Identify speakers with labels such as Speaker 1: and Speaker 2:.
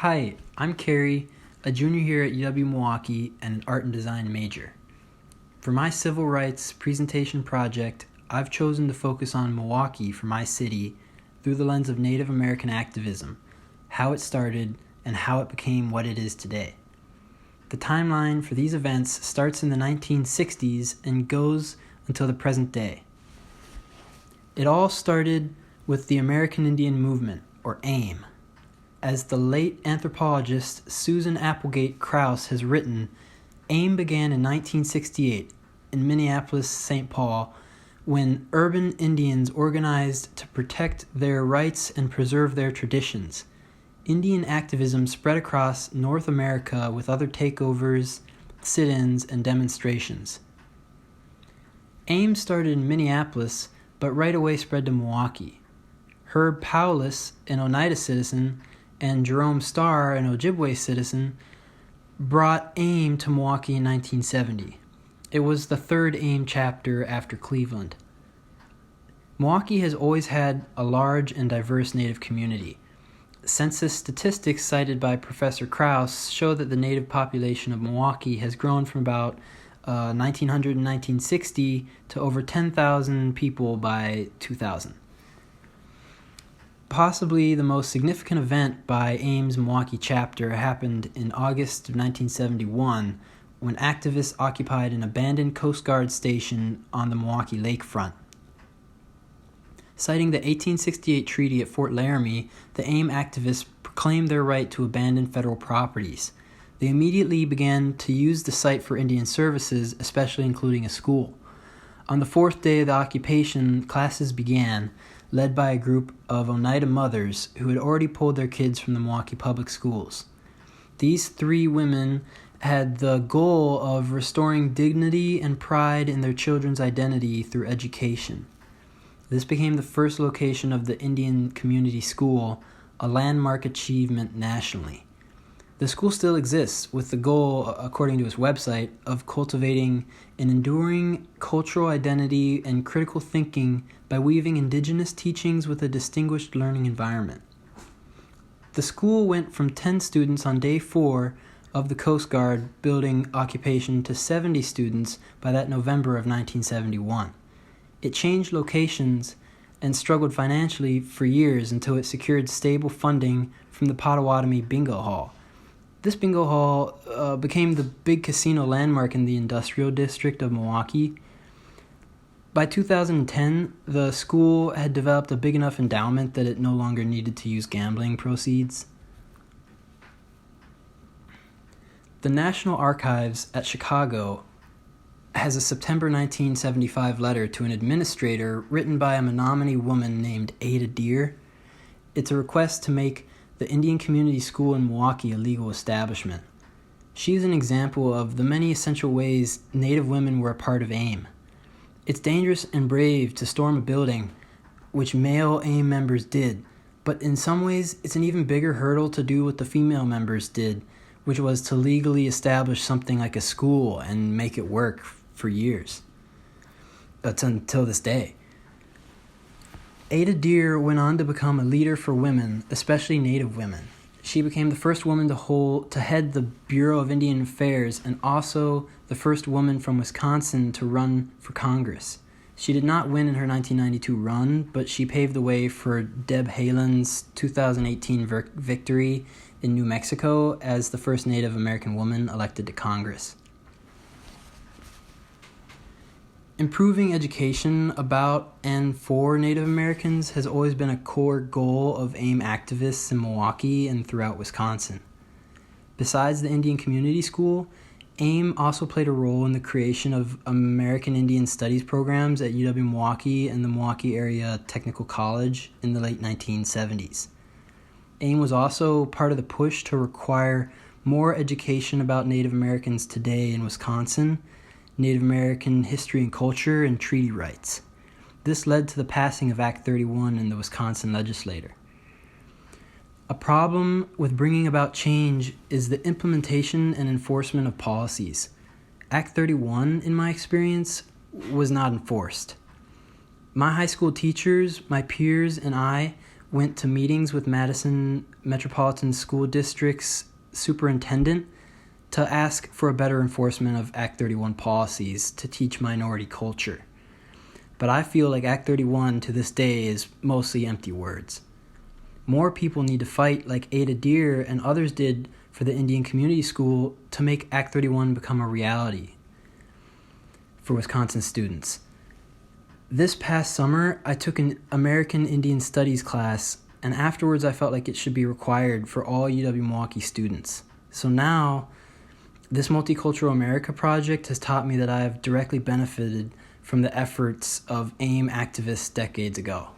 Speaker 1: Hi, I'm Kerry, a junior here at UW-Milwaukee and an art and design major. For my civil rights presentation project, I've chosen to focus on Milwaukee for my city through the lens of Native American activism, how it started, and how it became what it is today. The timeline for these events starts in the 1960s and goes until the present day. It all started with the American Indian Movement, or AIM. As the late anthropologist Susan Applegate Krause has written, AIM began in 1968 in Minneapolis, St. Paul, when urban Indians organized to protect their rights and preserve their traditions. Indian activism spread across North America with other takeovers, sit-ins, and demonstrations. AIM started in Minneapolis, but right away spread to Milwaukee. Herb Powless, an Oneida citizen, and Jerome Starr, an Ojibwe citizen, brought AIM to Milwaukee in 1970. It was the third AIM chapter after Cleveland. Milwaukee has always had a large and diverse Native community. Census statistics cited by Professor Krause show that the Native population of Milwaukee has grown from about 1900 and 1960 to over 10,000 people by 2000. Possibly the most significant event by AIM's Milwaukee chapter happened in August of 1971 when activists occupied an abandoned Coast Guard station on the Milwaukee lakefront. Citing the 1868 treaty at Fort Laramie, the AIM activists proclaimed their right to abandon federal properties. They immediately began to use the site for Indian services, especially including a school. On the fourth day of the occupation, classes began, led by a group of Oneida mothers who had already pulled their kids from the Milwaukee public schools. These three women had the goal of restoring dignity and pride in their children's identity through education. This became the first location of the Indian Community School, a landmark achievement nationally. The school still exists with the goal, according to its website, of cultivating an enduring cultural identity and critical thinking by weaving indigenous teachings with a distinguished learning environment. The school went from 10 students on day 4 of the Coast Guard building occupation to 70 students by that November of 1971. It changed locations and struggled financially for years until it secured stable funding from the Potawatomi Bingo Hall. This bingo hall became the big casino landmark in the industrial district of Milwaukee. By 2010, the school had developed a big enough endowment that it no longer needed to use gambling proceeds. The National Archives at Chicago has a September 1975 letter to an administrator written by a Menominee woman named Ada Deer. It's a request to make the Indian Community School in Milwaukee a legal establishment. She's an example of the many essential ways Native women were a part of AIM. It's dangerous and brave to storm a building, which male AIM members did, but in some ways it's an even bigger hurdle to do what the female members did, which was to legally establish something like a school and make it work for years. That's until this day. Ada Deer went on to become a leader for women, especially Native women. She became the first woman to head the Bureau of Indian Affairs and also the first woman from Wisconsin to run for Congress. She did not win in her 1992 run, but she paved the way for Deb Haaland's 2018 victory in New Mexico as the first Native American woman elected to Congress. Improving education about and for Native Americans has always been a core goal of AIM activists in Milwaukee and throughout Wisconsin. Besides the Indian Community School, AIM also played a role in the creation of American Indian Studies programs at UW-Milwaukee and the Milwaukee Area Technical College in the late 1970s. AIM was also part of the push to require more education about Native Americans today in Wisconsin, Native American history and culture, and treaty rights. This led to the passing of Act 31 in the Wisconsin legislature. A problem with bringing about change is the implementation and enforcement of policies. Act 31, in my experience, was not enforced. My high school teachers, my peers, and I went to meetings with Madison Metropolitan School District's superintendent to ask for a better enforcement of Act 31 policies to teach minority culture. But I feel like Act 31 to this day is mostly empty words. More people need to fight like Ada Deer and others did for the Indian Community School to make Act 31 become a reality for Wisconsin students. This past summer, I took an American Indian Studies class, and afterwards I felt like it should be required for all UW-Milwaukee students. So now, this Multicultural America project has taught me that I have directly benefited from the efforts of AIM activists decades ago.